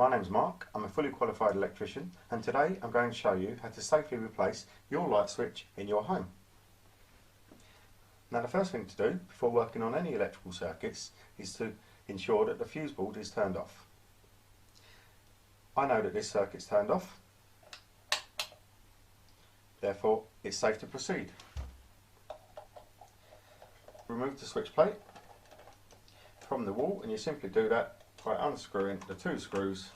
My name's Mark, I'm a fully qualified electrician, and today I'm going to show you how to safely replace your light switch in your home. Now the first thing to do before working on any electrical circuits is to ensure that the fuse board is turned off. I know that this circuit's turned off, therefore it's safe to proceed. Remove the switch plate from the wall, and you simply do that by unscrewing the two screws,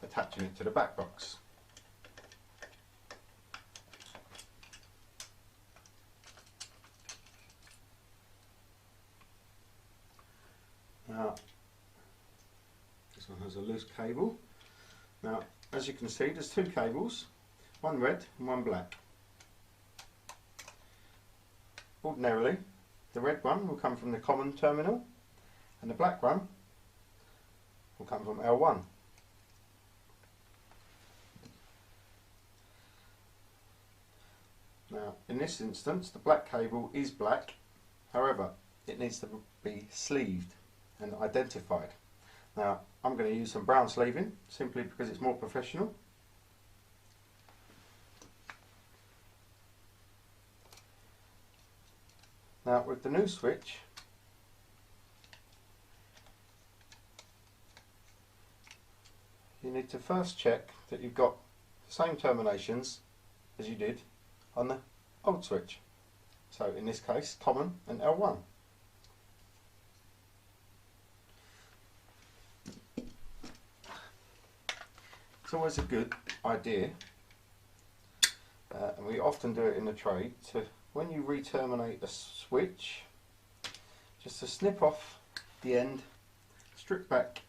attaching it to the back box. Now this one has a loose cable. Now as you can see, there's two cables, one red and one black. Ordinarily the red one will come from the common terminal and the black one will come from L1. Now in this instance the black cable is black, however it needs to be sleeved and identified. Now I'm going to use some brown sleeving simply because it's more professional. Now with the new switch, you need to first check that you've got the same terminations as you did on the old switch. So in this case, common and L1. It's always a good idea, and we often do it in the trade, to when you re-terminate a switch, just to snip off the end, strip back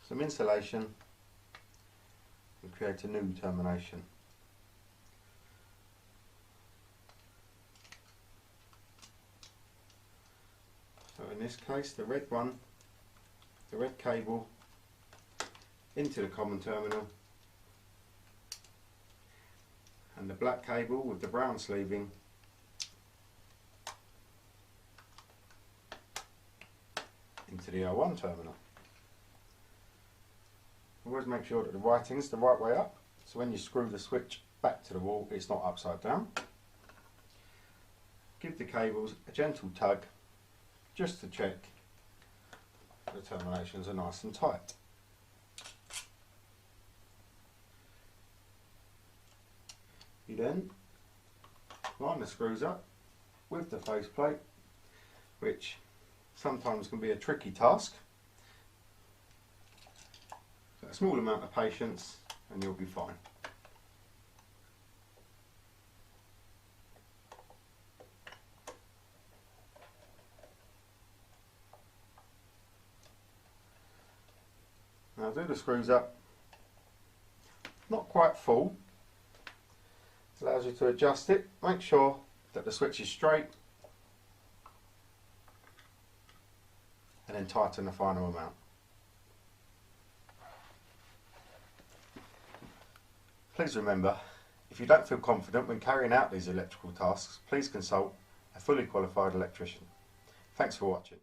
some insulation and create a new termination. So in this case the red one, the red cable into the common terminal, and the black cable with the brown sleeving into the L1 terminal. Always make sure that the writing is the right way up, so when you screw the switch back to the wall it's not upside down. Give the cables a gentle tug just to check the terminations are nice and tight. You then line the screws up with the faceplate, which sometimes can be a tricky task. So a small amount of patience and you'll be fine. Now do the screws up, not quite full. It allows you to adjust it. Make sure that the switch is straight and then tighten the final amount. Please remember, if you don't feel confident when carrying out these electrical tasks, please consult a fully qualified electrician. Thanks for watching.